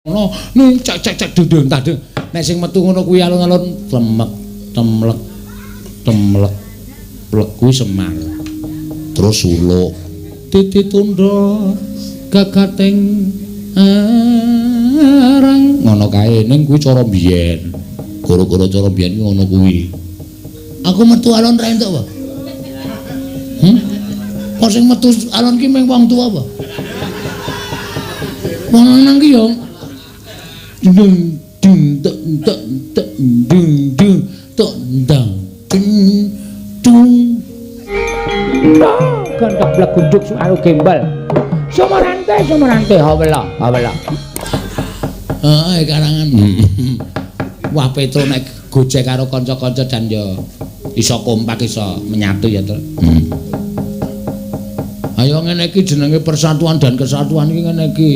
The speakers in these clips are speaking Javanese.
ngono ning cek dundung tadung nek sing metu ngono kuwi alun-alun tlemek temlek plek kuwi Semar terus suluk ditunda gagating arang ngono kae ning kuwi cara biyen gara-gara cara biyen ngono kuwi aku metu alon ra entuk apa kok sing metu alon ki mung wong tuwa apa wong lanang ki yo dung dung tek tek tek dung dung tok ndang dung kandak blak gunduk suaru gembal Sumarante hawela karangan wah Petro nek gojek karo kanca-kanca jan yo iso kompak iso menyatu ya to ayo ngene iki jenenge persatuan dan kesatuan iki ngene iki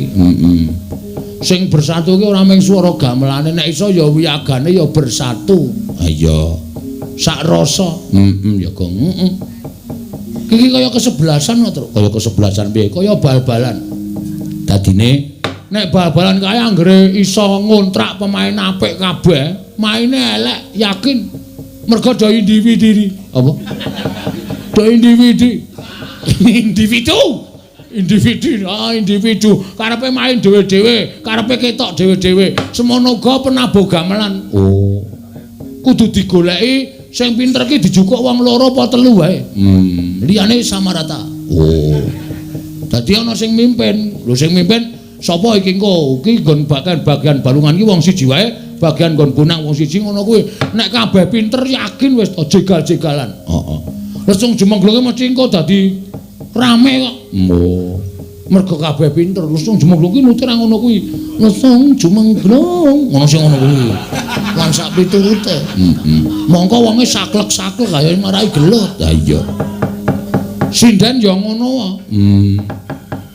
sing bersatu ki ora mung swara gamelane nek iso ya wiyagane ya bersatu ayo sak rasa ya Gong iki kaya kesebelasan to kaya kesebelasan piye kaya bal-balan dadine nek bal-balan kaya anggere iso ngontrak pemain apik kabeh maine elek yakin mergo do individu apa do individu karepe main dhewe-dhewe karepe ketok dhewe-dhewe semono uga penabuh gamelan oh kudu digoleki sing pinter ki dijukuk wong loro apa telu wae liyane samarata oh dadi ana sing mimpin lho sing mimpin sapa iki engko iki nggon bagian balungan ki wong siji wae bagian nggon gunang wong siji ngono kuwi nek kabeh pinter yakin wis jegal-jegalan heeh langsung jemengglonge mesti engko dadi rame kok. Oh. Mergo kabeh pinter, langsung jemengglong ki nutur ngono kuwi. Langsung jemengglong, ngono sing ngono kuwi. Lan sak piturute. Mongko wonge saklek-saklek kaya marai gelut. Ha iya. Sinden ya ngono wae.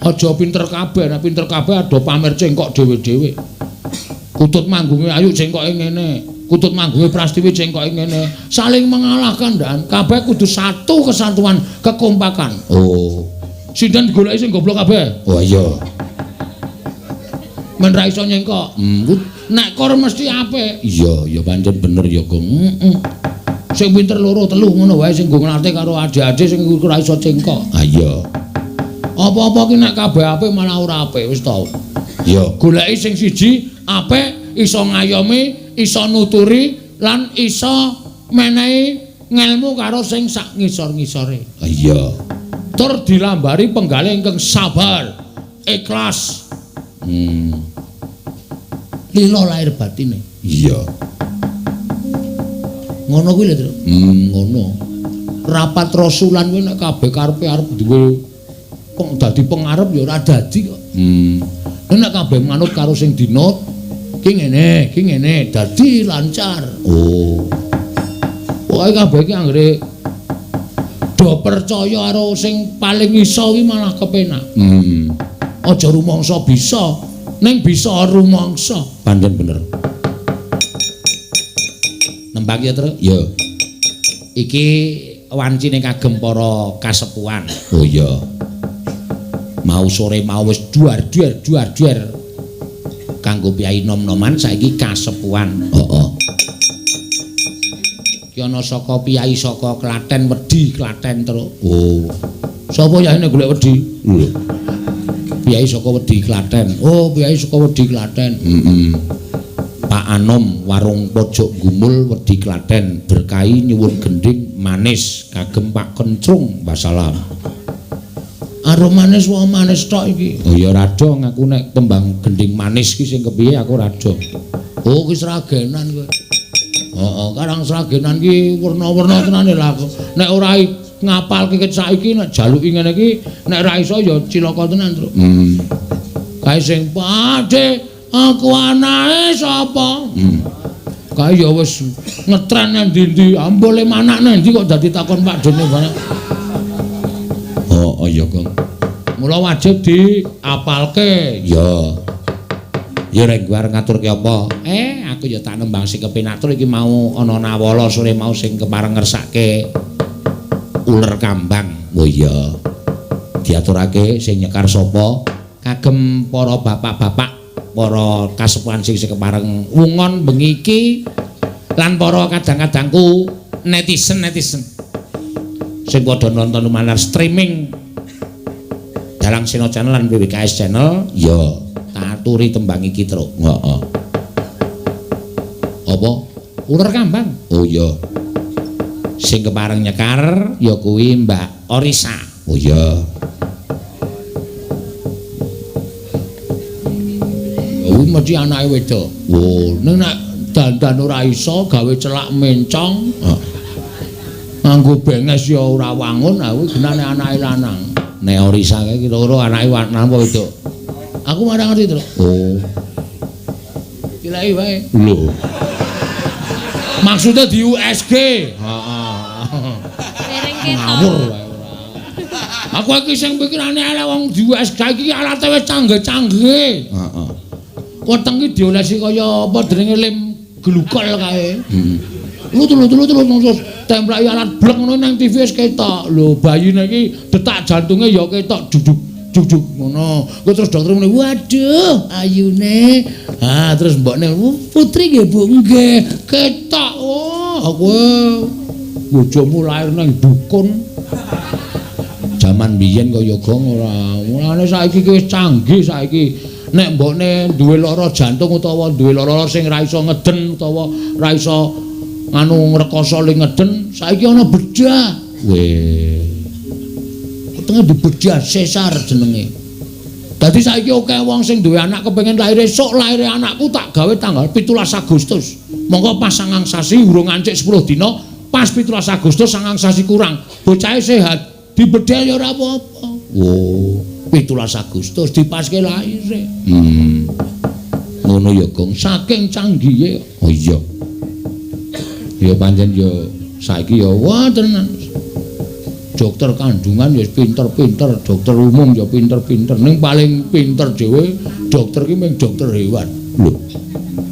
Aja pinter kabeh, nek pinter kabeh ado pamer cengkok dhewe-dhewe. Kutut manggunge ayu cengkoke ngene. Kutut manggunge Prastiwi cengkoke ngene. Saling mengalahkan dan kabeh kudu satu kesatuan, kekompakan. Oh. Sinden digoleki sing goblok kabeh. Oh iya. Men ra iso nyengkok. Nek kor mesti apik. Iya, ya pancen bener ya, Gong. Sing pinter loro telu ngono wae sing nggo nglatih karo adik-adik sing ora iso cengkok. Ah iya. Apa-apa ki nek kabeh apik malah ora apik wis to. Iya, goleki sing siji apik, iso ngayomi, iso nuturi lan iso menehi ngelmu karo sing sak ngisor-ngisore. Ah iya. Tur dilambari penggalih ingkang sabar, ikhlas. Lila lahir batine. Iya. Ngono kuwi lho, Tru. Ngono. Rapat rasulan kuwi nek kabeh karepe arep duwe dadi pengarep ya ora dadi kok. Nek kabeh manut karo sing dinut, ki ngene, dadi lancar. Oh. Pokoke kabeh iki anggere do percaya karo sing paling iso ki malah kepenak. Aja rumangsa bisa, ning bisa rumangsa. Pancen bener. Nembak ya, Tru? Ya. Iki wancine kagem para kasepuhan. Oh iya. Mau sore mau wis duar kanggo piyai nom-noman saiki kasepuhan. Heeh. Ki ana saka piyai saka Klaten wedi Klaten terus. Oh. Sapa yaine golek wedi? Lho. Piyai saka wedi Klaten. Oh, piyai saka wedi Klaten. Pak Anom warung pojok Gumul wedi Klaten berkahi nyuwun gending manis kagem Pak Kencrung wassalam. Arum manis wae manis tok iki. Oh ya rada ngaku nek tembang gending manis ki sing kepiye aku rada. Oh ki sragenan kowe. Heeh, karang sragenan ki werna-werna tenane lha. Nek ora ngapalke saiki nek jaluki ngene iki nek ra iso ya cilaka tenan, Tru. Kae sing padhe aku anake sapa? Kae ya wis ngetren nang ndi-ndi, ambole manak nang ndi kok dadi takon Pak Dene banyak. Oh iya, Gong. Mula wajib diapalke. Ya. Ya rek arep ngaturke apa? Aku ya tak nembang sing kepenak iki mau ana nawala sore mau sing kepareng ngersake uler kambang. Oh iya. Diaturake sing nyekar sapa? Kagem para bapak-bapak para kasepuhan sing kepareng wungon bengi iki lan para kadang-kadangku netizen sing padha nonton lumanar streaming Dalang Sena Channel lan WWKS Channel ya tak aturi tembang iki truk. Heeh. Apa? Uler Kambang. Oh iya. Sing kepareng nyekar ya kuwi Mbak Orisa. Oh iya. Oh mesti anake wedok. Oh, ning nek dandan ora iso gawe celak mencong. Nganggo benges ya ora wangun, kuwi genane anake lanang. Nek Orisa kae kira-kira anake lanang apa wedok? Aku ora ngerti to. Oh. Kilai wae. Lho. Maksudnya di USG. Heeh. Dereng ketok. Ngawur wae ora. Aku iki sing pikirane elek wong di USG iki alate wis canggih-canggih. Heeh. Weteng iki diolesi kaya apa jenenge lem glukol kae. Heeh. Lu templaki alat blek ngono nang TV wis ketok. Lho bayine iki detak jantunge ya ketok jujuk ngono. Kok terus dokter muni, "Waduh, ayune." Ah, terus mbokne, "Putri nggih, Bu." "Nggih, ketok." Oh, aku bojomu lair nang dukun. Jaman biyen kaya gong ora. Mulane saiki wis canggih saiki. Nek mbokne duwe lara jantung utawa duwe lara sing ra iso ngeden utawa ra iso nganu ngrekoso ling ngeden, saiki ana bedah. Weh. Ketenge dibedah sesar jenenge. Dadi saiki akeh wong sing duwe anak kepengin lair esuk laire anakku tak gawe tanggal 17 Agustus. Monggo pas 9 sasi urung ngancik 10 dina, pas 17 Agustus 9 sasi kurang. Bocahe sehat, dibedah ya ora apa-apa. Oh, 17 Agustus dipaske laire. Ngono ya, Gong, saking canggihe. Oh iya. Ya pancen ya saiki ya wah tenan. Dokter kandungan ya pinter-pinter, dokter umum ya pinter-pinter. Ning paling pinter dhewe dokter ki mung dokter hewan. Lho.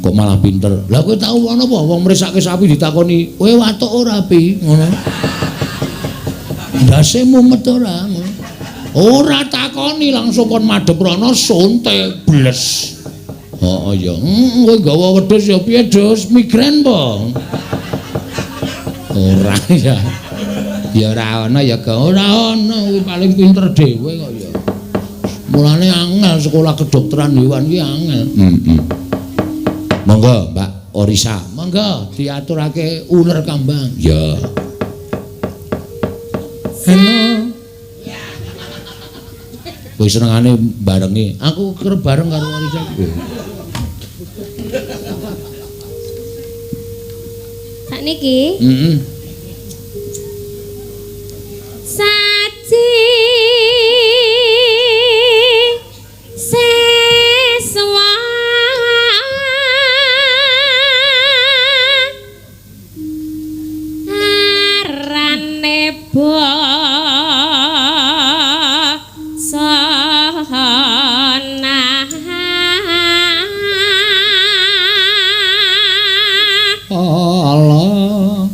Kok malah pinter. Lah kowe tau ana apa wong mresake sapi ditakoni, "Kowe watuk ora, Pi?" Ngono. Ndase mumet ora ngono. Ora takoni langsung kon madhep rono suntik bles. Heeh ya. Kowe gawa wedhus ya piye, Dus? Migren po. Ora ya. Ya ora ana ya ora ana kuwi paling pinter dhewe kok ya. Mulane angel sekolah kedokteran hewan iki angel. Monggo Mbak Orisa, monggo diaturake uler Kambang. Ya. Halo. Kowe senengane barengi. Aku kerep bareng karo Orisa. Sakniki? Saji seswa arane Allah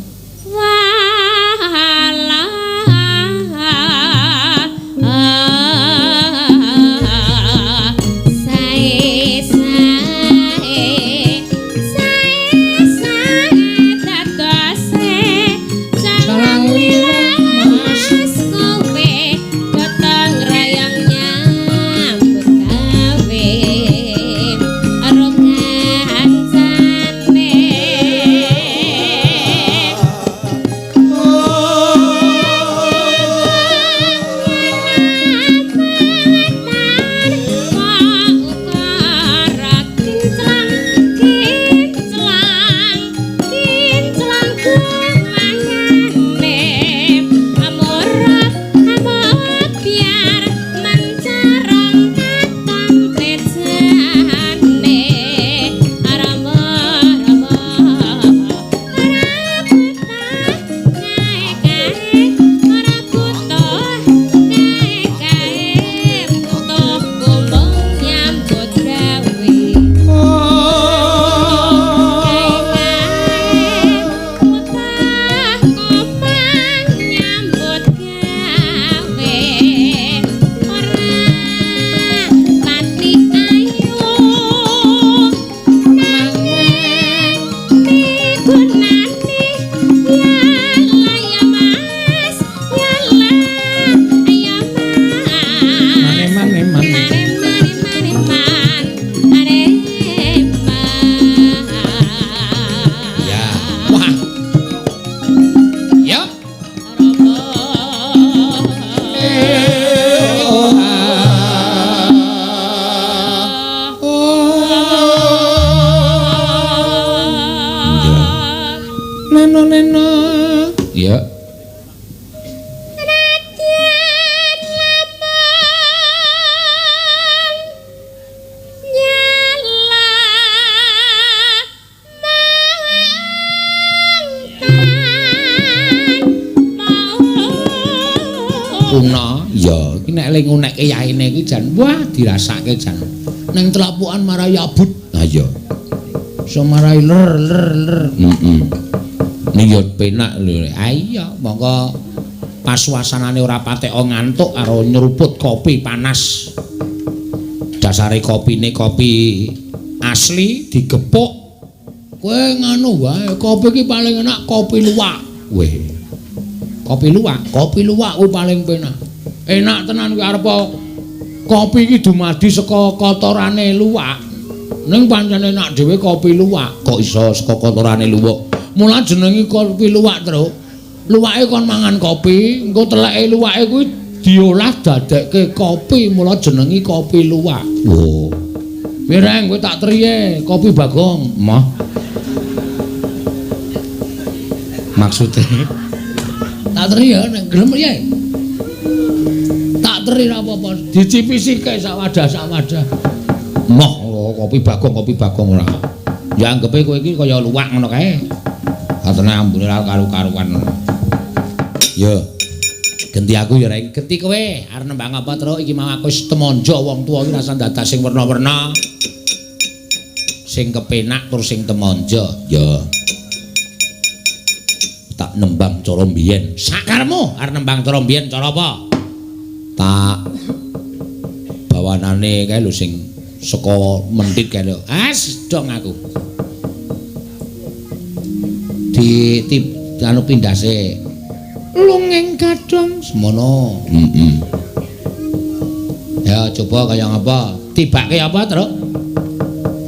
tuna ya iki nek ling unekke yaine iki jan wah dirasake jan ning telapukan marai abut ha iya iso marai ler ning yo penak lho ha iya monggo pas suasanane ora patek ngantuk karo nyeruput kopi panas dasare kopine kopi asli digepuk kowe nganu wae kopi iki paling enak kopi luwak weh kopi luwak kuwi paling penak. Enak tenan kuwi arep kopi iki dumadi saka kotorane luwak. Ning pancen enak dhewe kopi luwak. Kok iso saka kotorane luwak? Mula jenenge kopi luwak, Tru. Luwake kon mangan kopi, engko teleke luwake kuwi diolah dadekke kopi, mula jenenge kopi luwak. Oh. Mireng kowe tak triye, kopi Bagong. Mah. Maksudnya tak teri ya, gelem ya. Tak teri apa-apa, dicipi sithik sak wadah. Moh, kopi Bagong ora. Ya anggepe kowe iki kaya luwak ngono kae. Katene ambune ora karu-karuan. Ya. Genti aku ya rek, genti kowe arep nembang apa terus iki mau aku wis temonjo wong tuwa iki rasa dadak sing werna-werna. Sing kepenak tur sing temonjo. Ya. Tak nembang cara mbiyen. Sakarmu arep nembang cara mbiyen cara apa? Tak bawanane kae lho sing saka mendhit kae lho. Dong aku. Di anu pindhase. Lungeng kadang semono. Ya coba kaya ngapa? Tibake apa, Truk?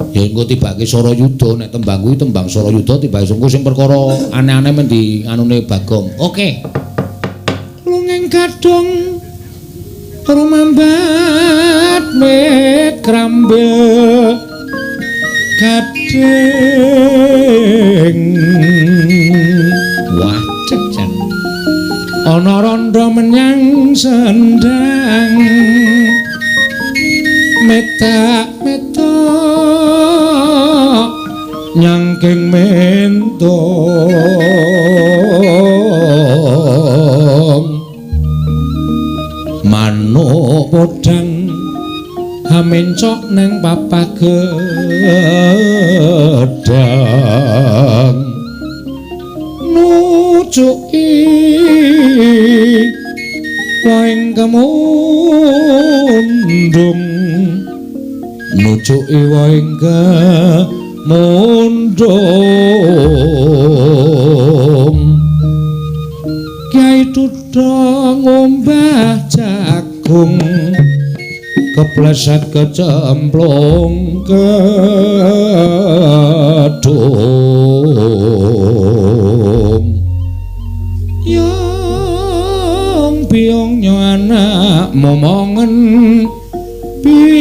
Ya engko tibake Sarayuda nek tembang kuwi tembang Sarayuda tibake sungguh sing perkara aneh-aneh men di anune Bagong. Oke. Lungeng kadung rumambat mek krambil kadeng. Wah, cejan. Ana randha menyang sendang. Metak-metak nyangking mentong manuk podhang hamencok neng papak gedang nucuki waing kemundung nucuki waing kemundung Kyai Duda ngombah jagung kepleset kecemplung kedung yang biong anak momongen biong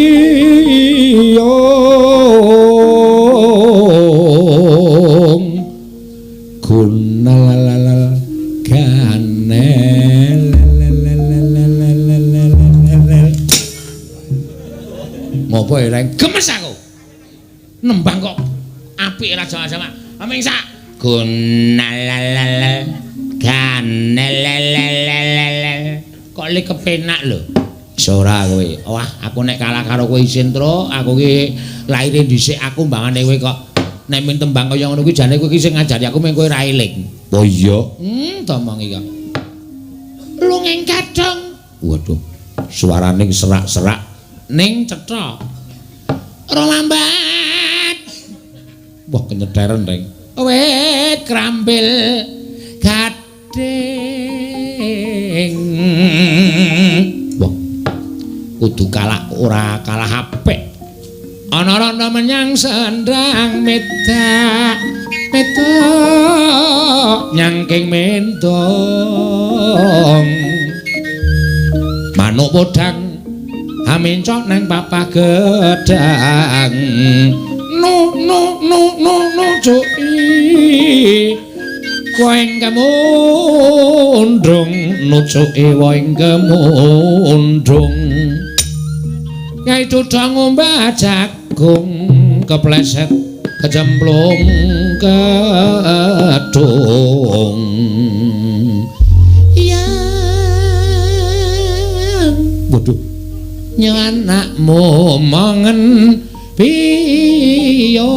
gunalalal ganel ngopo reng gemes aku nembang kok apik ra sama-sama aming sak gunalalal ganel kok li kepenak lho ora kowe. Wah, aku nek kalah karo kowe isin tru, aku ki laire dhisik aku mbangane kowe kok nek min tembang kaya ngono kuwi jane kowe ki sing ngajari aku meng kowe ra eling. Oh iya. Tomong iki kok. Lungeng kadang. Waduh, suarane serak-serak ning cetha. Rolambat. Wah, kenyederen, Reng. Wit krambil gading. Wah. Kudu kalah ora kalah apik ana randa menyang sendang medak nyangking mentong manuk podhang hamencok nang papah gedang no cuki waing kemundung nucuki waing kemundung Kyai Duda ngombah jagung kepleset kecemplung kedung yang nyanakmu mongen piyong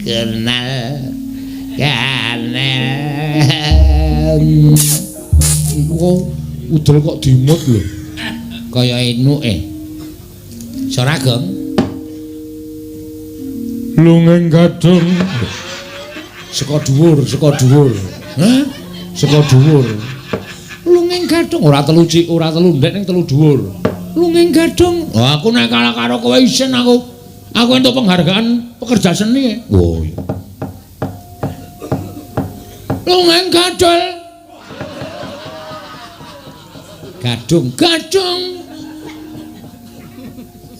kenal kanel kok udel kok dimut lho kaya enuke Sarageng lungeng gadung saka dhuwur hah saka dhuwur lungeng gadung ora telu cik ora telu ndek ning telu dhuwur lungeng gadung oh, aku nek kalah karo kowe isin aku entuk penghargaan pekerja seni oh iya lungeng gadung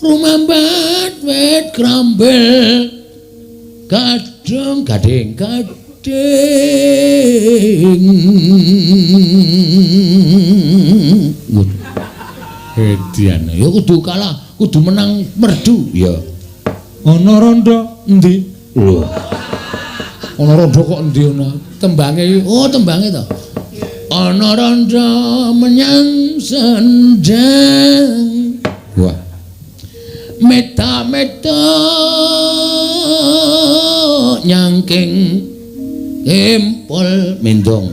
rumambat wit krambel gading hedian ya kudu kalah kudu menang merdu ya ana rondo endi lho ana rondo kok endi ana tembange oh tembange to ana rondo menyang sendang wah meta nyangking empol mendong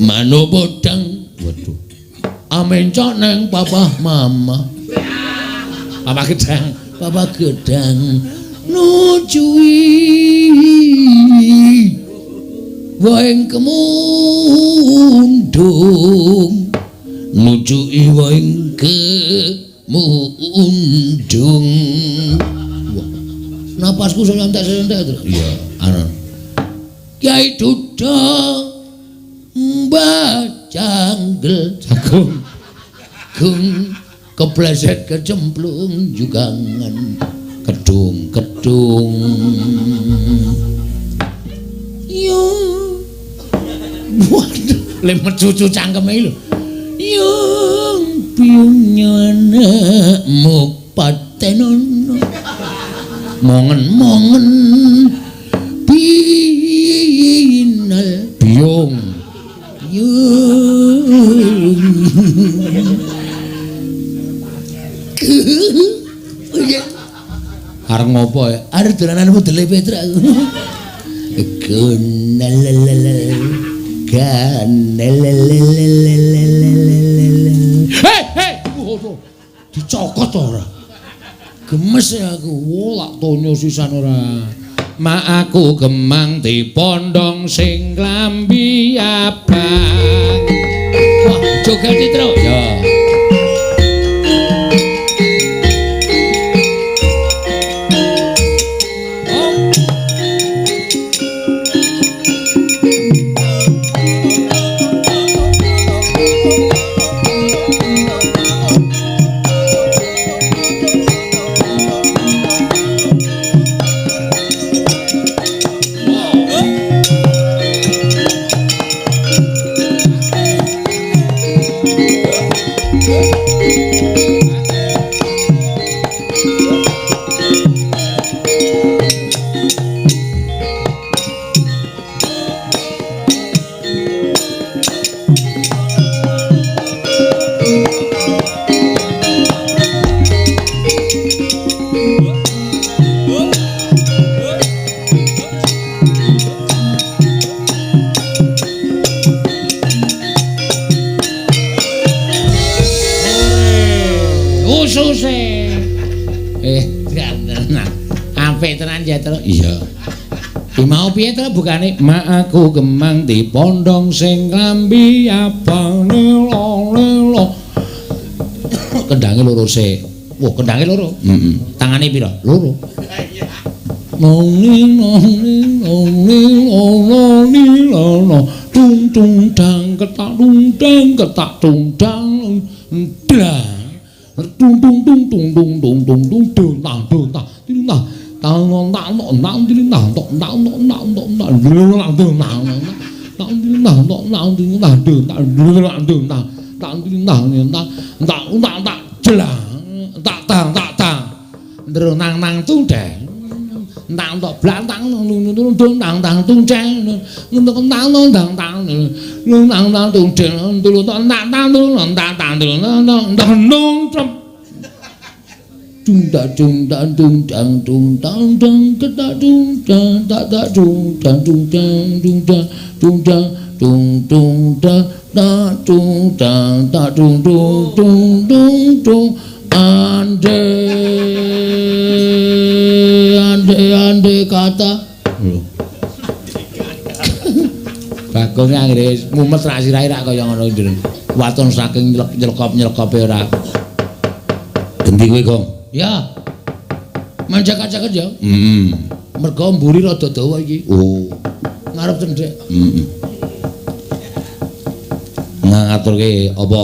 mano bodang waduh amencok neng papa mama papa gedang nujui waing kemundung nujui waing kemundung napasku santai-santai terus iya ana Kyai Duda Mbah Janggel jagung gung kepleset kecemplung jugangan kedung yo waduh lemet cucu cangkeme lho yung piunyanakmu patenono mongen binal biung yung arep ngopo ya arep dolanan modele Petra hei dicokot ora gemes aku lak tonyo sisan ora mak aku gemang dipondong sing klambi abang wah joget terus ya iya iki mau piye to bukane mak aku gemang dipondong sing klambi abang lelo kendange loro sik wah kendange loro tangane pira loro nong tung tung dang ketak tung dang dang tung tung tung tung tung tung tung tung tang tang tok blantang tung tang tang tung ceng tang tang tang tang tang tang tung ceng tulu tang tang tung tang tang tung tung da tung da tung tang tung tang tang da tung tang da da tung tang tung tang tung tang tung tang tung tung da da tung tang da tung tung tung tung tung ande kata Bagong anggere mumet ra sirahe ra kaya ngono ndur waton saking nyelkop-nyelkope ora gendi kowe Gong ya manjak-manjak ya mergo mburi rada dawa iki oh ngarep cendhek ngaturke apa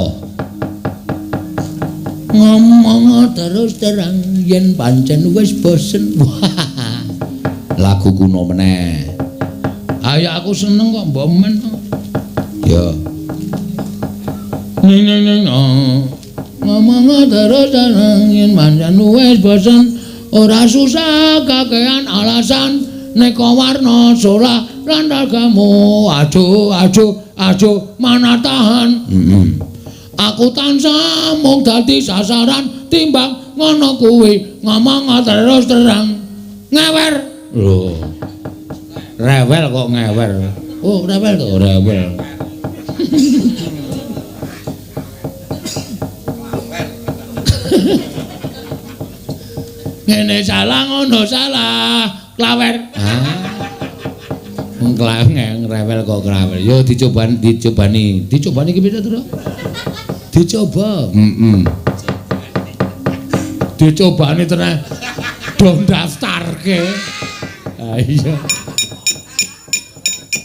ngomong terus terang yen pancen wis bosen lagu kuno meneh ayo aku seneng kok mbok men ya ning ngomong terus terang yen pancen wis bosen ora susah kakean alasan neka warna solah lan ragamu ajo mana tahan aku tansah mung dadi sasaran timbang ngono kuwi ngomong terus terang ngewer lho rewel kok ngewer oh rewel to rewel ngene salah ngono salah klawer Nglangeng rewel kok rewel. Yo dicobani ki pira to? Dicoba. Dicobani tenan do daftarke. Ha iya.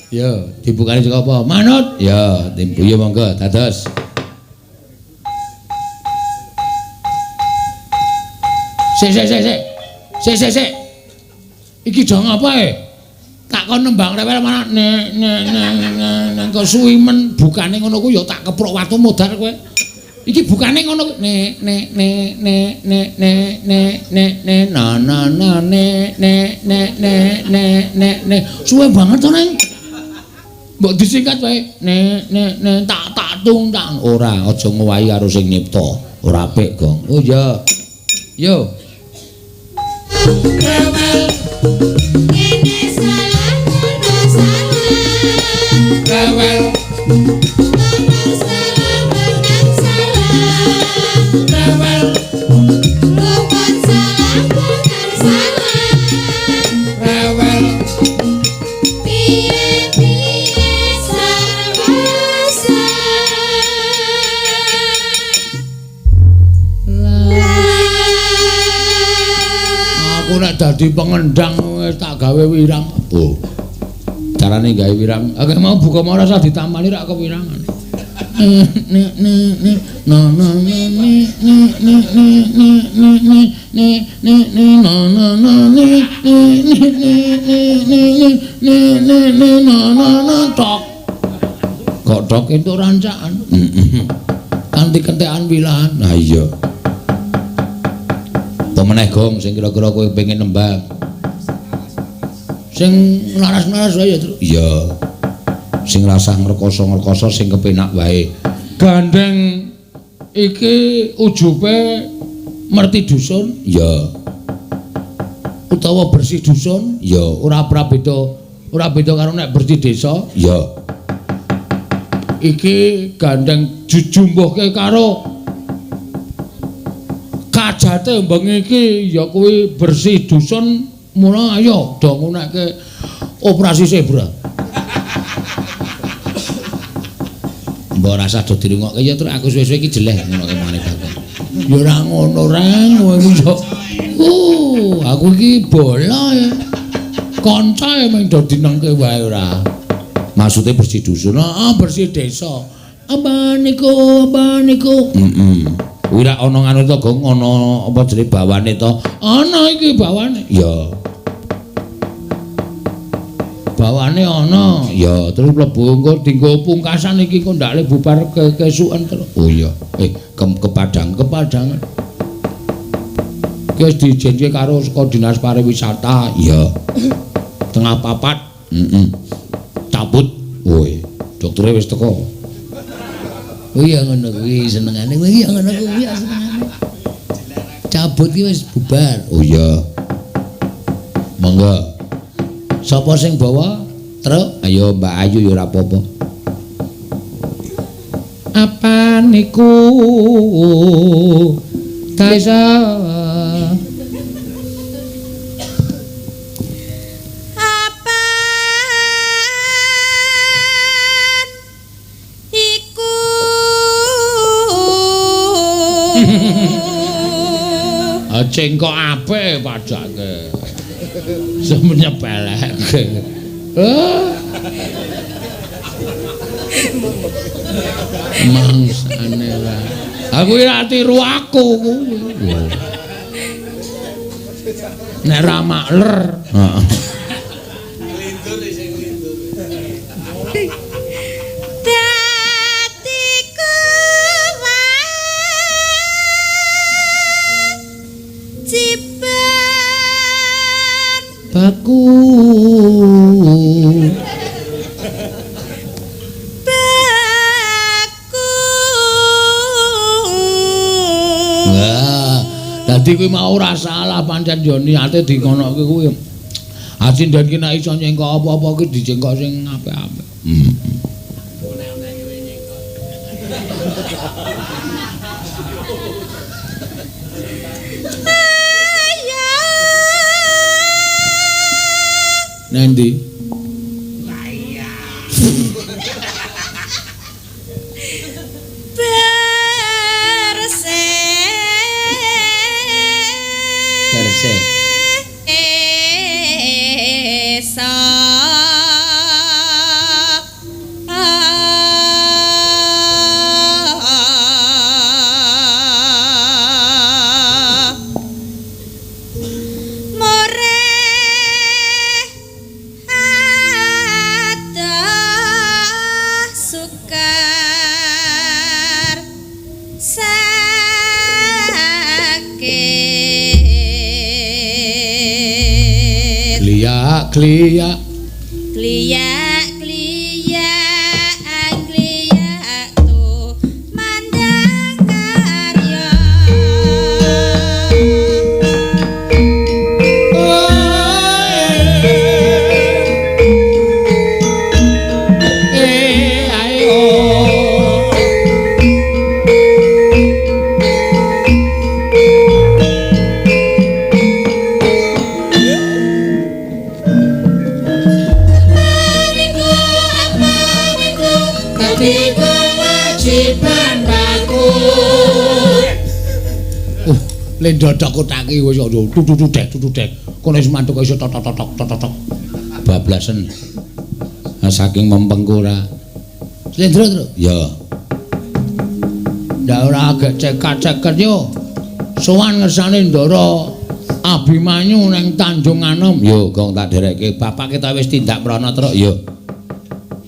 Yo, dibukane saka apa? Manut. Ya, timbu yo monggo dados. Sik. Iki dong apa tak kon nembang rewel mana neng kesuwimen bukane ngono ku ya tak keprok watu modar kowe iki bukane ngono ne suwe banget to neng mbok disingkat wae ne tak tung tak ora aja ngowahi karo sing nyipta ora apik Gong oh ya yo rewel rewel rewel luput salah bukan salah rewel piye sarwasa aku nek dadi pengendang wis tak gawe wirang oh carane gawe wirang akeh mau buka mau rasa ditamani rak kewirangan tok tok itu rancaan kanthi kentekan wilahan nah iya apa meneh Gong sing kira-kira kowe pengen nembang sing laras-laras wae ya iya sing rasah ngrekoso sing kepenak wae gandeng iki ujube merti dusun ya utawa bersih dusun ya ora beda karo nek bersih desa ya iki gandeng jujumbuhke karo kajate mbeng iki ya kuwi bersih dusun mula ayo do ngunekke operasi zebra. Mbok rasa do dirungokke ya terus aku suwe-suwe iki jeleh ngono ke mangane Bagong. Ya ora ngono reng kowe iki yo. Aku iki bola ya. Kancae mung do dinengke wae ora. Maksude bersih dusun, bersih desa. Apa niku? Ora ana ngono to Gong, ana apa jenenge bawane to? Ana iki bawane. Ya. Bawane ana. Ya, terus mlebu engko dinggo pungkasan iki kok ndak le bubar kesuken terus. Oh iya. Kepadangan. Ki wis dijenjke karo saka Dinas Pariwisata. Iya. Tengah 4. Cabut. Woi, doktere wis teko. Oh iya ngono kuwi senengane kowe iya ngono kuwi senengane. Cabut ki wis bubar. Oh iya. Monggo. Sapa sing bawa truk? Ayo Mbak Ayu ya ora apa-apa. Apa niku? Taisa. Cengkok apik padake. Semennya peleke. Mangsane wae. Aku ora tiru aku kuwi. Nek ra makler. Heeh. Baku Wah, dadi kuwi mau ora salah pancen yo niate dikonoke kuwi. Asinden ki nek iso nyengkok apa-apa ki dicengkok sing apik-apik. Nendi? Berse. Kliya tu mandang karya Lendodok kotake wis tutudek. Kono wis mantuk iso tok. Bablasen. Saking mempengku ora. Slendro, Tru. Ya. Ndak ora agek cekat-ceket yo. Sowan ngersane Ndara Abimanyu ning Tanjung Anom. Yo, gong tak dereke. Bapak kita wis tindak prana, Tru. Yo.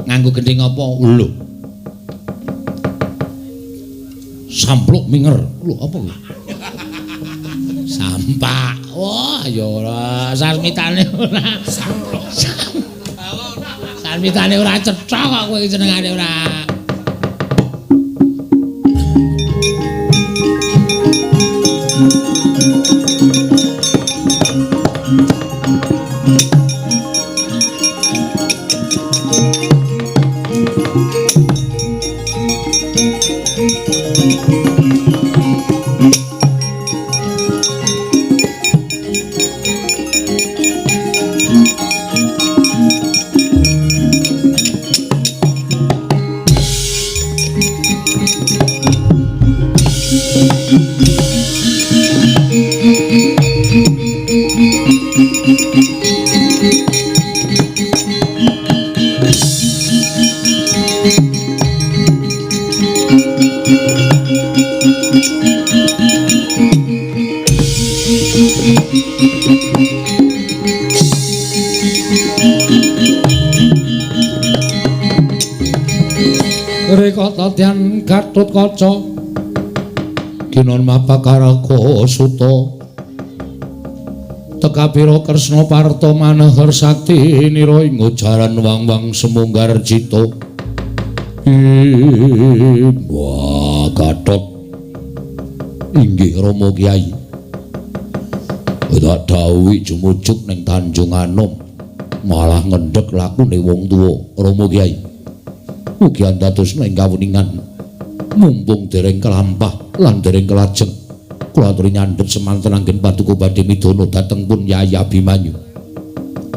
Nganggo gending apa? Lho. Sampluk minger. Lho, apa kuwi? Sampah. Wah, ya ora sarmitane ora. Sarmitane ora cetha kok kowe jenengane ora. Rekotatian Gatotkaca Ginon Mapakaraga Suta Tekapira Kresna parta manahar sakti nira ing jaran wang-wang semunggar cita. Wah, Gatot. Inggih Rama Kyai. Tak dawuhi jumujuk ning Tanjung Anom. Malah ngendhek lakune wong tuwa Rama Kyai. Mugi andadosna ing kawuningan mumpung dereng kelampah lan dereng kelajeng. Kula aturi nyandhet semanten anggen paduka badhe midana dhateng pun Yai Abimanyu.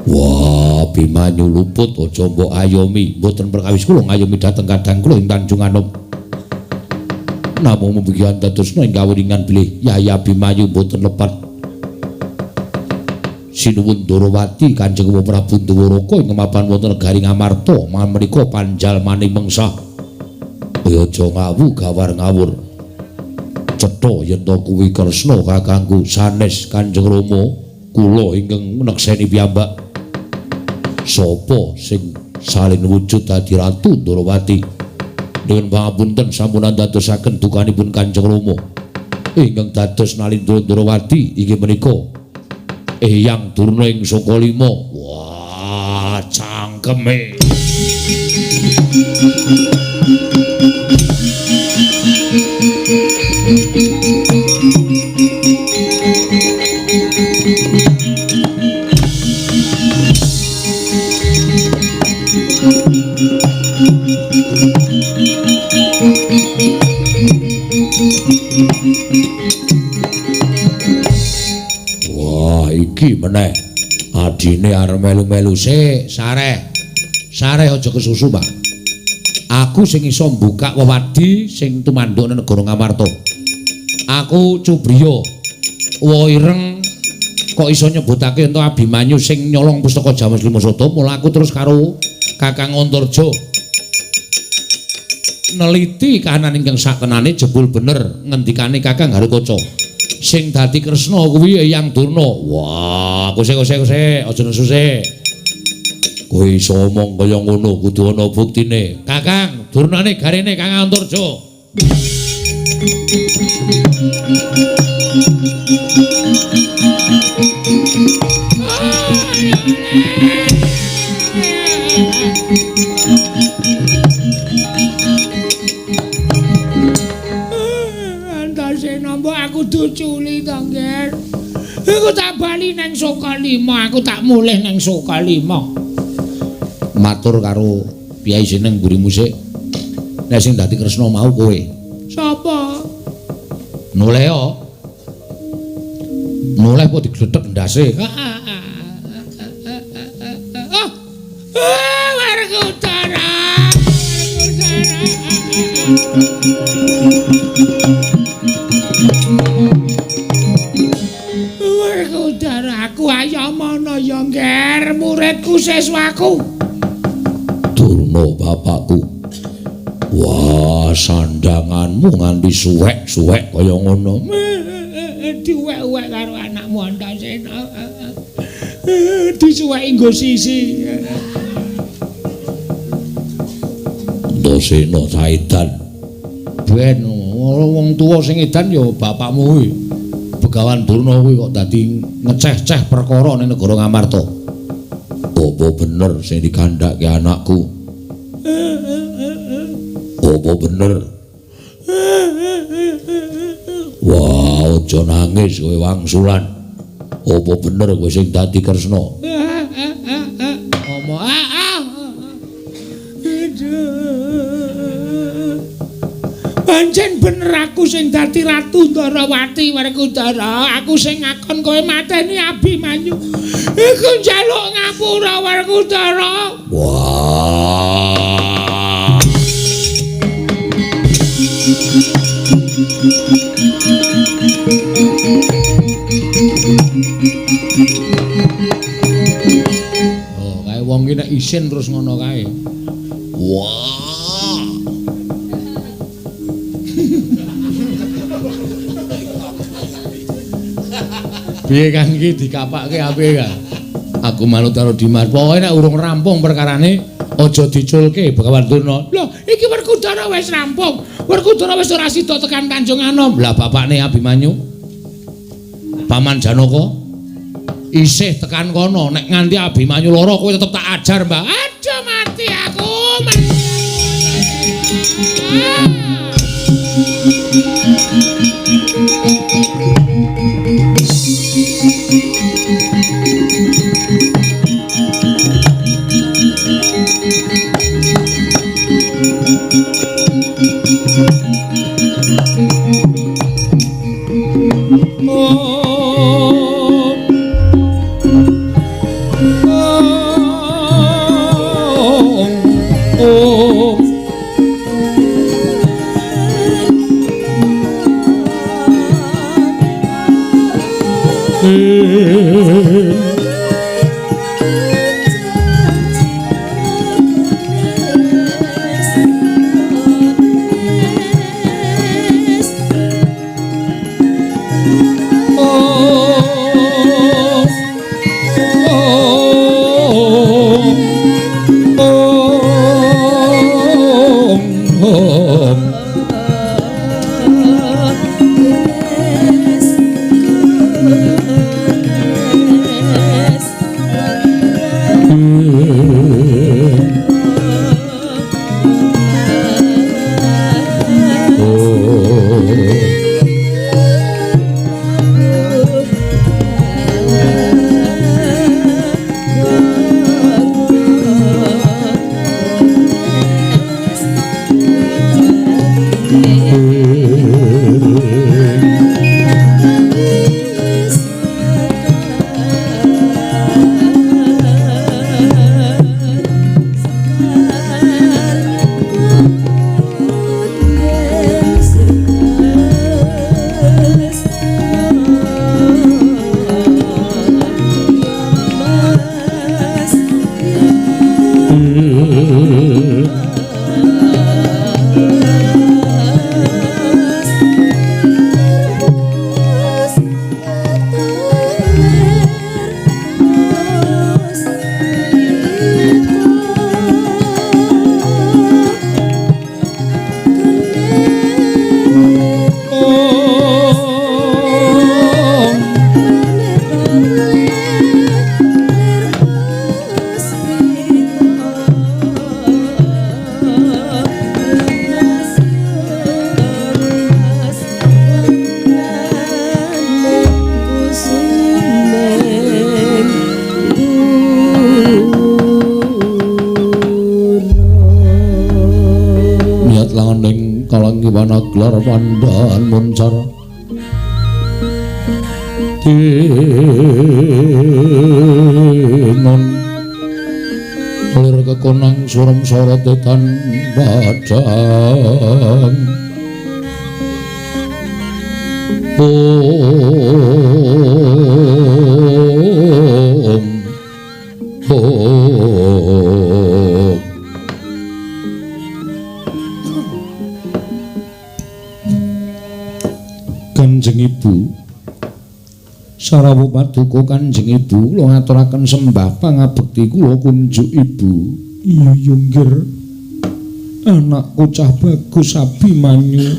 Wah, Abimanyu luput aja mbok ayomi, mboten perkawis kula ngayomi dhateng kadang kula ing Tanjung Anom. Namung mugi andadosna ing kawuningan bilih Yai Abimanyu mboten lepat sinuwun Ndorowati Kanjeng Prabu Dwaraka ing mapan wonten negari Ngamarta menika panjalmaning mengsah. Aja ngawu gawar ngawur. Cetha yen to kuwi Kresna kakangku sanes Kanjeng Rama kula ingkang nekseni piyambak. Sapa sing salin wujud dadi Ratu Ndorowati? Dengan pangapunten sampun andadosaken dukanipun Kanjeng Rama. Ingkang dados Nalindra Ndorowati inggih menika Eyang Durna ing Sokalima. Wah, cangkeme. Wah, iki meneh adine arep melu-melu sik, sareh. Sareh aja kesusu, Pak. Aku sing iso mbukak wewadi sing tumanduk nang negara Ngamarta. Aku Cubriya. Wa ireng kok iso nyebutake ento Abimanyu sing nyolong pustaka Jamas Limasada, mula aku terus karo Kakang Antarja neliti kahanan ingkang sakenane jebul bener ngendikane Kakang Harukaca. Sing dadi Kresna kuwi Eyang Durna. Wah, kose aja nesu sik. Kowe iso omong kaya ngono kudu ana buktine. Kakang, Durnane garene Kakang Antarja. Antasena mbok aku duculi to, Nger. Iku tak bali nang Sokalima, aku tak mulih nang Sokalima. Matur karo piyai seneng mburi musik. Nek sing dadi Kresna mau kowe. Sapa? Noleh. Noleh apa digledhek ndase? Werkudara. Werkudara, aku ayamana ya, Nger, muridku siswaku. Durna bapakku. Wah, sandanganmu nganti suwek-suwek kaya ngono. Diwek-wek karo anakmu Antasena. Disuweki nggo sisi. Antasena saedan. Ben wong tuwa sing edan ya bapakmu kuwi. Begawan Durna kuwi kok dadi ngeceh-ceh perkara ning negara Ngamarta. Apa bener sing dikandhake anakku? Apa bener? Wah, aja nangis kowe wangsulan. Apa bener kowe sing dadi Kresna? Omong pancen bener aku sing dadi Ratu Ndorowati, Werkudara. Aku sing ngakon kowe mateni Abimanyu. Iku njaluk ngapura, Werkudara. Wah. Oh, kae wong iki nek isin terus ngono kae. Wah. Piye kan iki dikapake apike kan? Aku manut karo Dimas. Pokoke nek urung rampung perkarane aja diculke Begawan Durna. Lho, iki Werkudara wis rampung. Werkudara wis ora sida tekan Tanjung Anom. Lah bapakne Abimanyu. Paman Janaka. isih tekan kono nek nganti Abimanyu lara kowe tetep tak ajar, Mbak. Aja mati aku. Gelar pandaan muncar tinon lir kekonang surem sorotetan padang Kanjeng Ibu Sarawu paduka Kanjeng Ibu kula ngaturaken sembah pangabekti kula kunjuk Ibu. Iya Yunggir. Anakku cah bagus Abimanyu.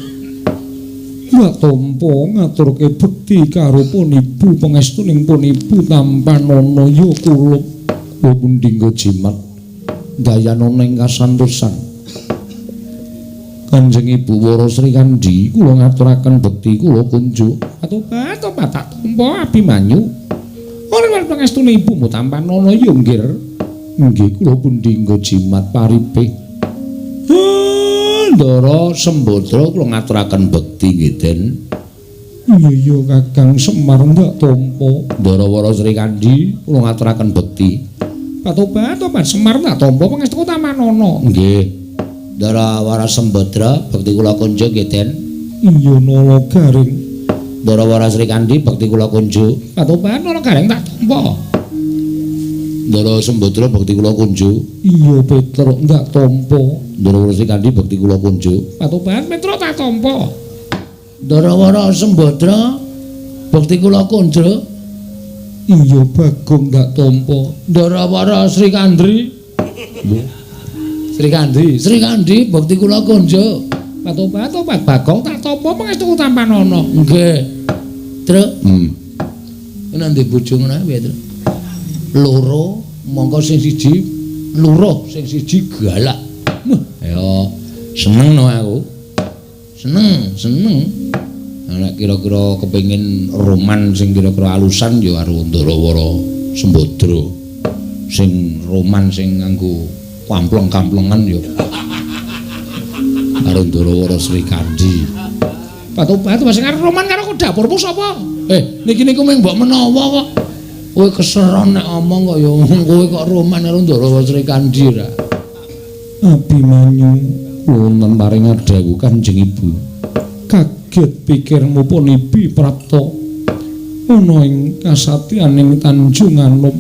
Mbak Tampa ngaturke bekti karo pun Ibu pangestuning pun Ibu tampanana ya kula pundingga jimat dayana ing kasantosan. Kanjeng Ibu Wara Sri Kandi kula ngaturaken bekti kula kunjuk atobat tak tampa Abimanyu ora pangestune Ibu mutampanana ya nggih nggih kula pundingga jimat paripik Ndara Sembadra kula ngaturaken bekti nggih Den. Iya Kakang Semar ndak tampa Ndara Wara Sri Kandi kula ngaturaken bekti atobat Semar ndak tampa pangestu tamanana nggih Ndara Wara Sembadra bekti kula kunjuk nggih Den. Iya Nala Garing. Ndara Wara Sri Kandi bekti kula kunjuk. Patoban Nala Garing tak tampa. Ndara Sembadra bekti kula kunjuk. Iya Petruk ndak tampa. Ndara Wara Sri Kandi bekti kula kunjuk. Patoban Petruk tak tampa. Ndara Wara Sembadra bekti kula kunjuk. Iya Bagong ndak tampa. Ndara Wara Sri Kandi. Sri Kandi bekti kula kunjuk. Patobat Bagong tak tampa pangestu tampanana. Nggih. Truk. Nek ndek bojo ngono piye to? Loro, mongko sing siji luruh, sing siji galak. Ya seneng no aku. Seneng. Nek kira-kira kepengin roman sing kira-kira alusan ya karo Ndarawara Sembadra. Sing roman sing nganggo kampleng-kamplengan ya karo Ndarawara Srikandi. Patu-patu sing arep roman karo dapurmu sapa? Niki niku mung mbok menawa kok. Kowe keseron nek omong kok ya kowe kok roman karo Ndarawara Srikandi ra. Abimanyu wonten paring dawuh Kanjeng Ibu. Kaget pikirmu punipi prapta ana ing kasatyaning Tanjung Anom.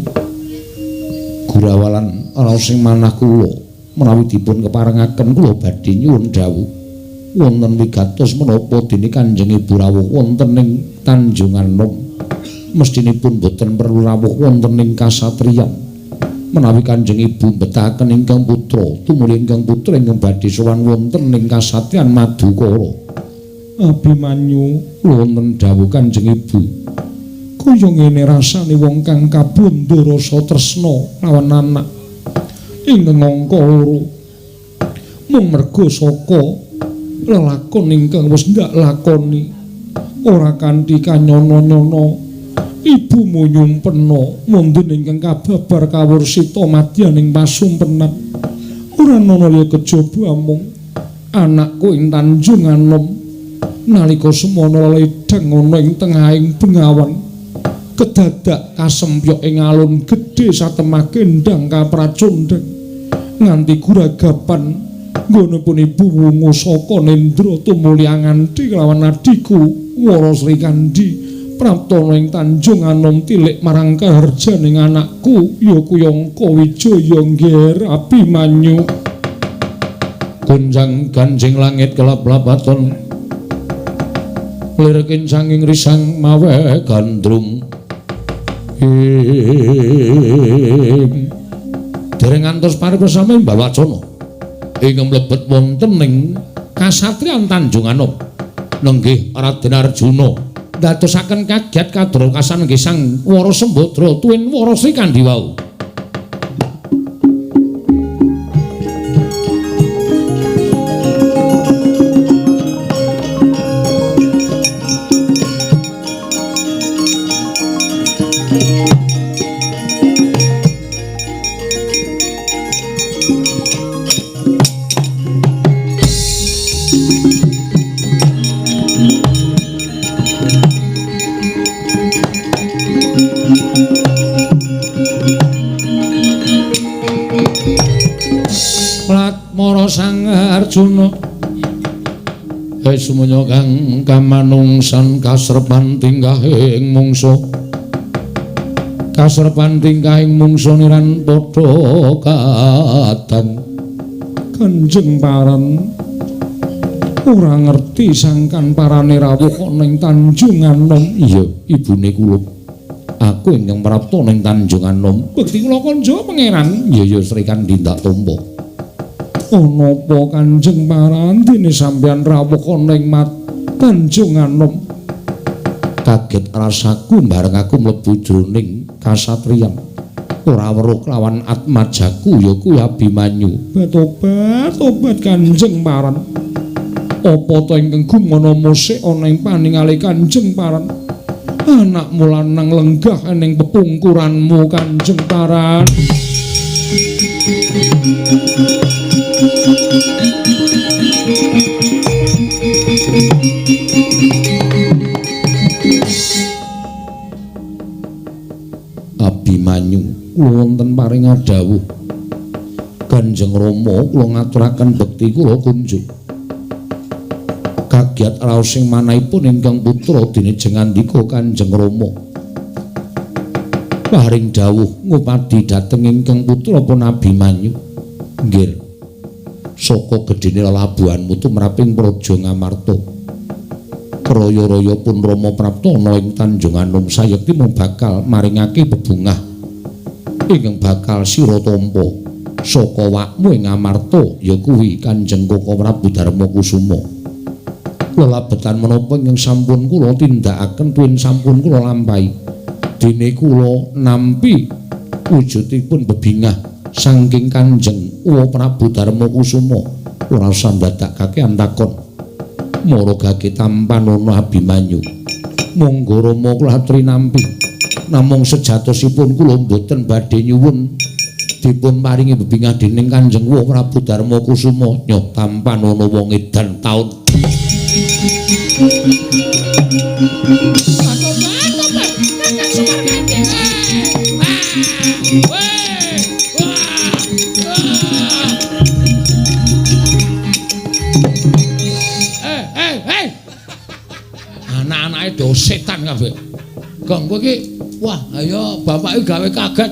Gurawalan raos sing manah kula menawi dipun keparengaken kula badhe nyuwun dawuh wonten wigatos menapa dene Kanjeng Ibu rawuh wonten ing Tanjung Anom mestinipun boten perlu rawuh wonten ing kasatriyan menawi Kanjeng Ibu betahaken ingkang putra tumuli ingkang putra ingkang badhe sowan wonten ing kasatyan Madukara. Abimanyu wonten dawuh Kanjeng Ibu kaya ngene rasane wong kang kabundha rasa tresna lawan anak ingkang angka loro mung merga saka lelakon ingkang wis ndak lakoni ora kanthi kanyana-nyana ibumu nyumpena mundhen ingkang kababar kawursita madyaning pasumpenan ora ana liya kejaba amung anakku ing Tanjung Anom nalika semana ledang ana ing tengahing bengawan kedadak kasempyok ing alun gedhe satemah kendang kapracundheng nganti guragapan nggonipun ibu wungu saka nendra tumuli anganthi kelawan adiku Wara Srikandi prapta ing Tanjung Anom tilik marang kaharjaning anakku ya Kuyangka Wijaya ngger Abimanyu. Gunjang ganjing langit kelap-lapaton lirikin sanging risang mawe gandrung dereng ngantos paripesami mbawacana ing mlebet wonten ing kasatriyan Tanjung Anom nenggih Raden Arjuna ndadosaken kaget kadrokasan nggih Sang Wara Sembadra tuwin Wara Srikandi wau. Sang Arjuna sumanya kang kamanungsan kasrepan tingkahing mungsa niran padha kadang Kanjeng Paran ora ngerti sangkan parane rawuh ana ing Tanjung Anom. Iya ibune kula aku ingkang prapta ning Tanjung Anom bekti kula kanja pangeran ya Srikandi ndak tampa. Ana apa Kanjeng Paran dene sampeyan rawuh ana ing Tanjung Anom? Kaget rasaku bareng aku mlebu jroning kasatriyan. Ora weruh lawan atmajaku ya kuwi Abimanyu. Tobat Kanjeng Paran. Apa to ingkang gumana musik ana ing paningali Kanjeng Paran? Anakmu lanang lenggah ning pepungkuranmu Kanjeng Paran. Abimanyu wonten paring dawuh Kanjeng Rama kula ngaturaken bekti kula kunjuk. Kagiat raos sing manahipun ingkang putra dene jengandika Kanjeng Rama. Paring dawuh ngupadi dhateng ingkang putra pun Abimanyu. Nggih. Saka gedene lelabuhanmu tumraping Praja Ngamarta. Kraya-raya pun Rama prapta ana ing Tanjung Anom sayekti mung bakal maringake bebungah ingkang bakal sira tampa saka wakmu ing Ngamarta ya kuwi Kanjeng Koko Prabu Darmakusuma. Lelabetan menapa ingkang sampun kula tindakaken tuwin sampun kula lampahi dene kula nampi wujudipun bebingah saking Kanjeng Prabu Darma Kusuma ora usah ndadakake antakon maragake Tampanana Abimanyu monggo Rama kula aturi nampi namung sejatosipun kula boten badhe nyuwun dipun paringi bebingah dening Kanjeng Prabu Darma Kusuma nyoh Tampanana wong edan taun anak-anake do setan kabeh. Gong kowe iki wah ayo bapake gawe kaget.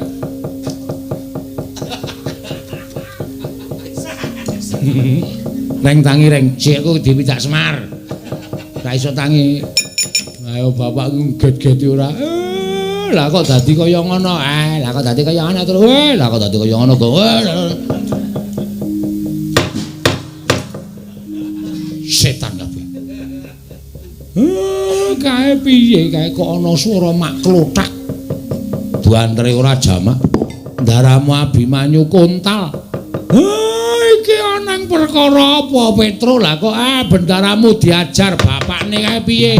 Reng tangi reng cikku dipidak Semar. Ra iso tangi. Ayo bapakku get-geti ora. Lah kok dadi kaya ngono. Lah kok dadi kaya ngono terus. Lah kok dadi kaya ngono kok. Setan kabeh. Kae piye kae kok ana swara mak klothak. Duantre ora jamak. Ndaramu Abimanyu kontal. Iki ana perkara apa Petro? Lah kok bendaramu diajar bapakne kae piye?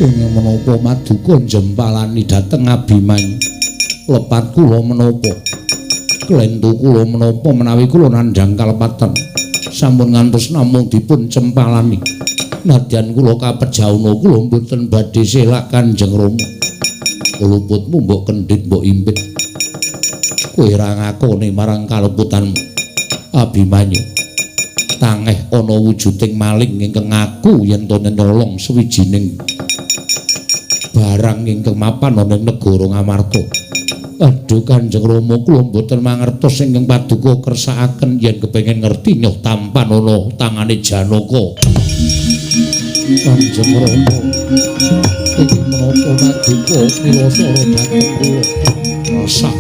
Kenging menapa maduka jempalani dhateng Abimanyu lepat kula menapa klentu kula menapa menawi kula nandhang kalepatan sampun ngantos namung dipun cempalani nadyan kula kapejauna kula mboten badhe selak Kanjeng Rama luputmu mbok kendhit mbok impit kowe ra ngakoni marang kaleputanmu Abimanyu tangeh ana wujuding maling ingkang ngaku yen to nyolong sawijining barang ingkang mapan ana ing negara Ngamarta. Aduh Kanjeng Rama kula mboten mangertos ingkang paduka kersakaken yen kepengin ngerti nyoh Tampanana tangane Janaka. Kanjeng Rama iki menapa paduka nilasara dhateng kula. Rasa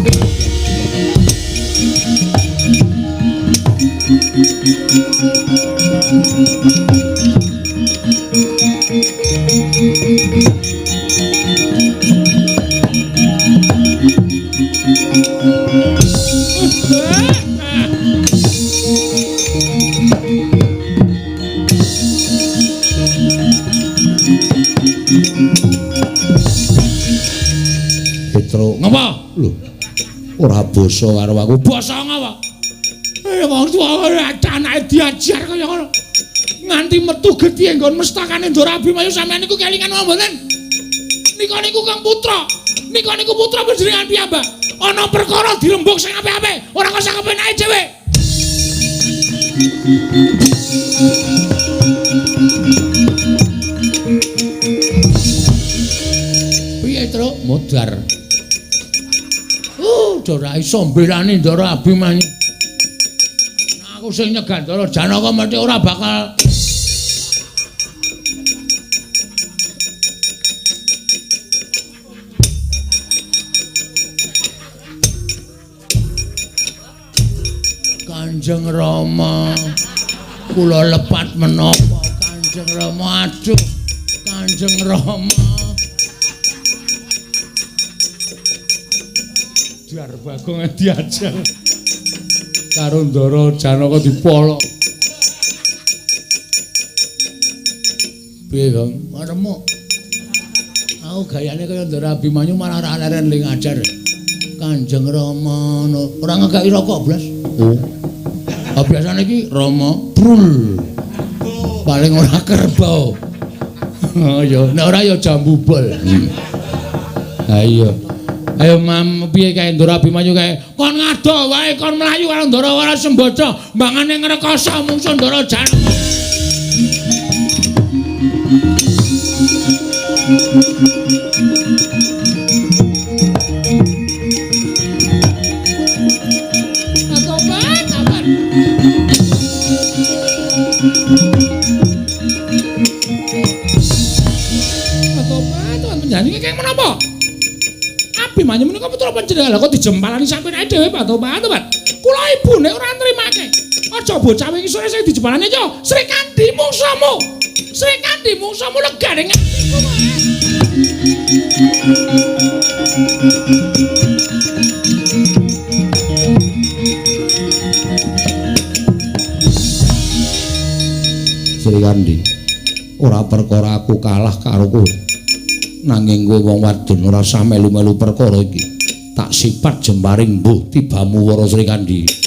Petro, ngapa? Lho. Ora basa karo aku. Basa ngapa? Wong tuwa anake diajar kaya ngono. Nganti metu gedhi nggon mestakane Ndara Abimanyu sampeyan niku kelingan apa mboten? Nika niku Kang Putra. Nika niku putra panjenengan piyambak. Ana perkara dirembuk sing apik-apik, ora kok sak kepenake dhewe. Piye, Truk? Modar. Ora iso mbelani Ndara Abimanyu. Aku sing nyegah Ndara Janaka mesti ora bakal Kanjeng Rama. Kula lepat menapa Kanjeng Rama? Aduh, Kanjeng Rama. Diar Bagong diajal. Karo Ndara Janaka dipolok. Piye, Kang? Maremuk. Aku gayane kaya Ndara Abimanyu malah ora leren ling ngajar. Kanjeng Rama ora ngekaki rokok blas. Oh. Ah biasane iki Rama brul. Paling ora kerbau. Oh ya, nek ora ya jambu bol. Ha iya. Ayo mam piye kae Ndara Abimanyu kae? Kon ngado wae kon mlayu karo Ndarawara Sembada, mbangane ngrekoso mungsuh Ndara Janaka. Panjenengan kenging menapa? Abimanyu menika putra panjenengan kok dijempalani sampeyan ae dhewe Pak Tobat. Kula ibune ora nrimake. Aja bocah wingi sore sing dijempalani yo Sri Kandi mungsamu. Sri Kandi mungsamu legane ngatiku wae. Sri Kandi, ora perkara aku kalah karo kowe. Nanging kowe wong wadon ora usah melu-melu perkara iki. Tak sipat jemparing mbuh tibamu Wara Sri Kandi.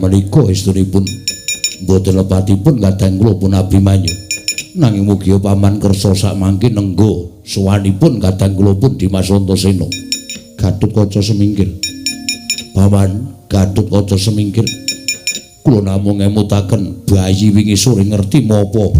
Menika istunipun boten lepatipun kadang kula pun Abimanyu nanging mugi paman kersa sak mangke nenggo suwanipun kadang kula pun Dimas Antasena Gatotkaca semingkir paman Gatotkaca semingkir kula namung ngemutaken bayi wingi sore ngerti mopo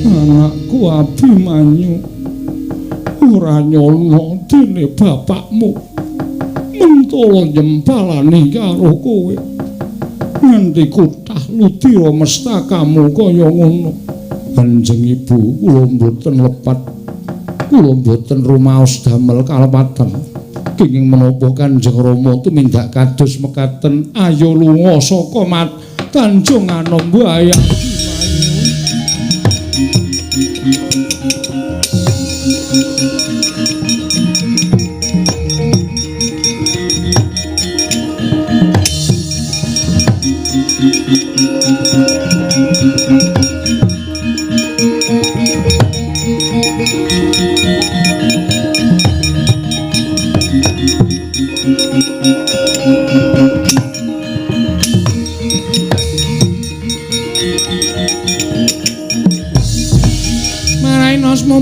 Anakku Abimanyu ora nyono dene bapakmu mentolo nyempalani karo kowe nganti kutah ludira mestakamu kaya ngono. Kanjeng Ibu kula mboten lepat kula mboten rumaos damel kalepatan kenging menapa Kanjeng Rama tumindak kados mekaten ayo lunga saka mat Tanjung Anombayang.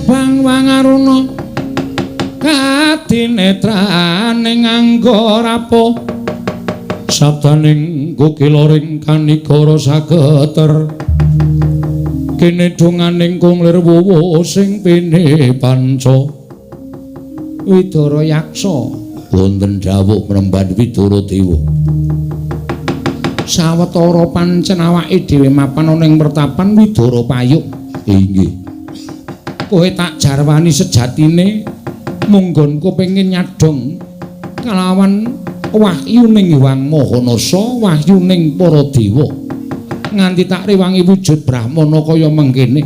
Bang Wangaruna katinetraning nganggo rapo sabdaning kukiloring kanigara sageter kene donganing kunglir wuwu sing pene panca Widara Yaksa wonten dawuh mremban Widara Dewa sawetara pancen awake dhewe mapan ana ing mertapan Widara Payuk. Inggih kowe tak jarwani sejatine munggon kepengin nyadong kalawan wahyuning Hyang Mahanasa wahyuning para dewa nganti tak rewangi wujud Brahmana kaya mengkene.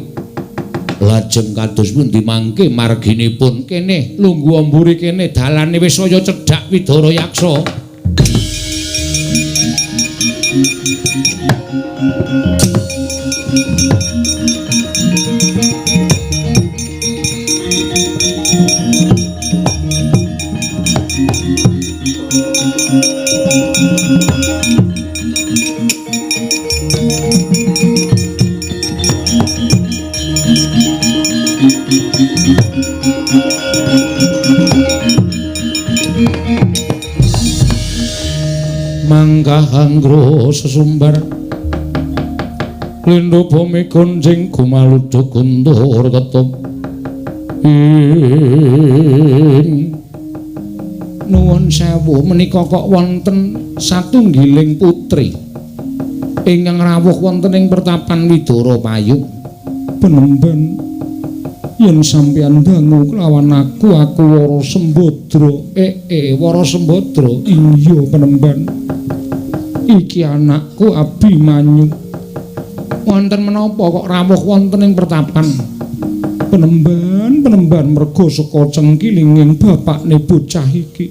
Lajeng kados pundi mangke marginipun kene lungguh amburi kene dalane wis saya cedhak Widara Yaksa. anggro sesumbar lindho bumi gonjing gumaluduk kundur ketop nuwun sewu menika kok wonten satunggiling putri ingkang rawuh wonten ing pertapan Widara Payung penemban yen sampeyan dangu kelawan aku Wara Sembadra Wara Sembadra iya penemban iki anakku Abimanyu wonten menapa kok rawuh wonten ing pertapan penemban merga saka cengkilinging bapakne bocah iki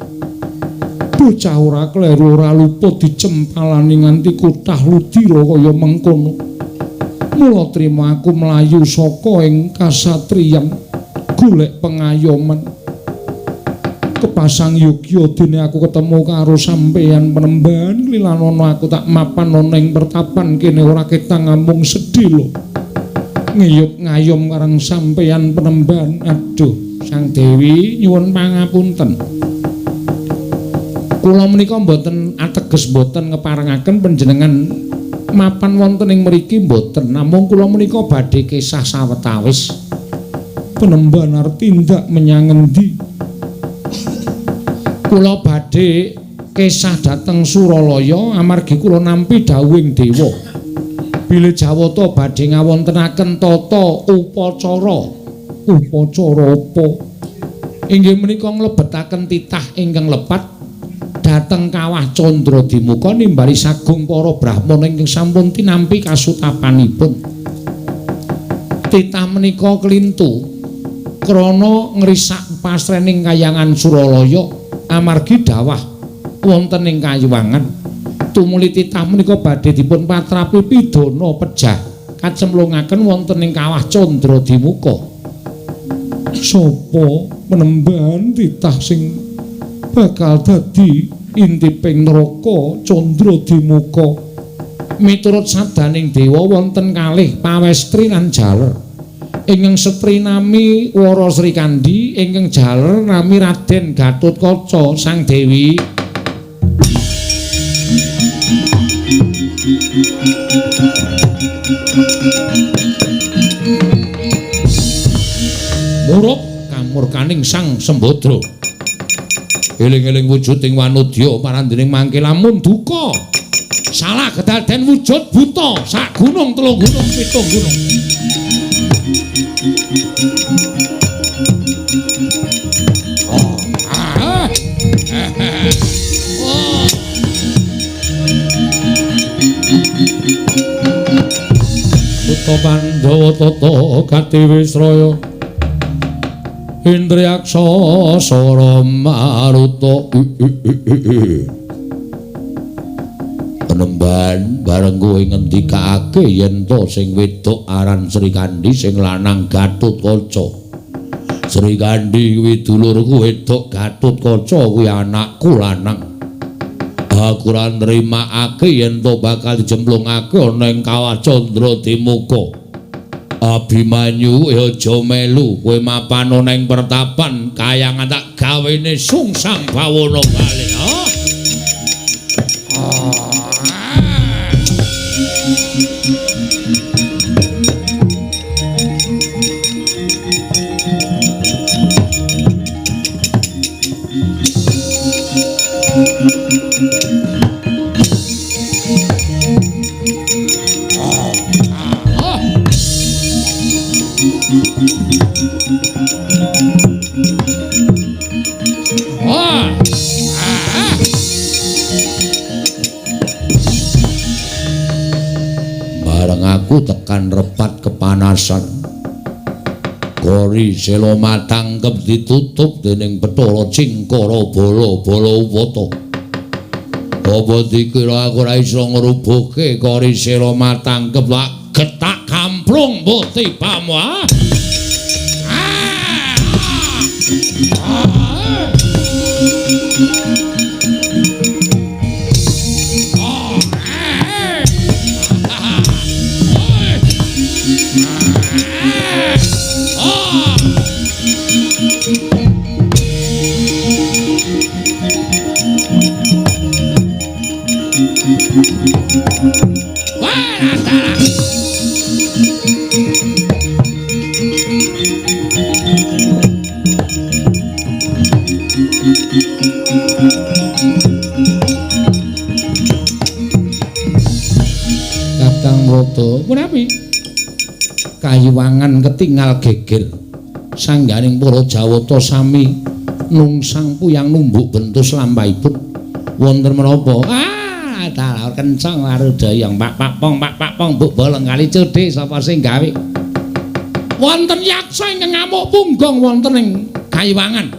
bocah ora kleru ora luput dicempalani nganti kutah ludira kaya mengkono mula trima aku mlayu saka ing kasatriyan golek pengayoman kepasang yogya dene aku ketemu karo sampeyan penemban lilanono aku tak mapan ana ing pertapan kene ora ketang ngambung sedih lho ngiyup ngayom karang sampeyan penemban aduh Sang Dewi nyuwun pangapunten kula menika mboten ateges mboten ngeparengaken panjenengan mapan wonten ing mriki mboten namung kula menika badhe kesah sawetawis penemban arep tindak menyang endi kula badhe kesah dhateng Suralaya amargi kula nampi dawuhing dewa bilih Jawata badhe ngawontenaken tata upacara apa inggih menika nglebetaken titah ingkang lepat dhateng kawah Candradimuka nimbali sagung para brahmana ingkang sampun tinampi kasutapanipun titah menika klintu krana ngrisak pasrening Kahyangan Suralaya amargi dawah wonten ing kayuwangan tumuli titah menika badhe dipun patrapi pidana pejah kacemplungaken wonten ing kawah Candradimuka sapa penemban titah sing bakal dadi intiping neraka Candradimuka miturut sabdaning dewa wonten kalih pawestri lan jaler ingkang setri nami Wara Srikandi ingkang jaler nami Raden Gatotkaca Sang Dewi murub kamurkaning Sang Sembadra eling-eling wujuding wanudya parandening mangke lamun duka salah kedaden wujud buta sak gunung telung gunung pitung gunung Buta Pandhawa tata Gatiwisraya Indriyaksa Sara Maruta penemban bareng kowe ngendikake yen to sing wedok aran Srikandi sing lanang Gatotkaca Srikandi kuwi dulurku wedok Gatotkaca kuwi anakku lanang aku ora nrimakake yen to bakal dijemplungake ana ing kawah Candradimuka Abimanyu aja melu kowe mapan ana ing pertapan Kahyangan tak gawene sungsang bawana kali bareng aku tekan repat kepanasan Gori Sela matangkep ditutup dening Bathara Cingkara bala-bala Upata apa dikira aku ora iso ngrubuhke Gori Sela matangkep lak getak kamplung putih pamwa Narada. Punapi? Kayiwangan ketingal geger. Sangganing para Jawata sami nungsang puyang numbuk bentus lampahipun. Wonten menapa? Talar kencang warudayang pak pong mbok bolong kali cedhik sapa sing gawe? Wonten yaksa ingkang ngamuk punggong wonten ing Kayiwangan.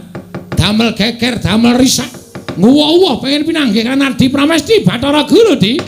Damel geger, damel risak. Nguwuh-uwuh pengen pinanggih kan Ardi Pramesti Bathara Guru, Di.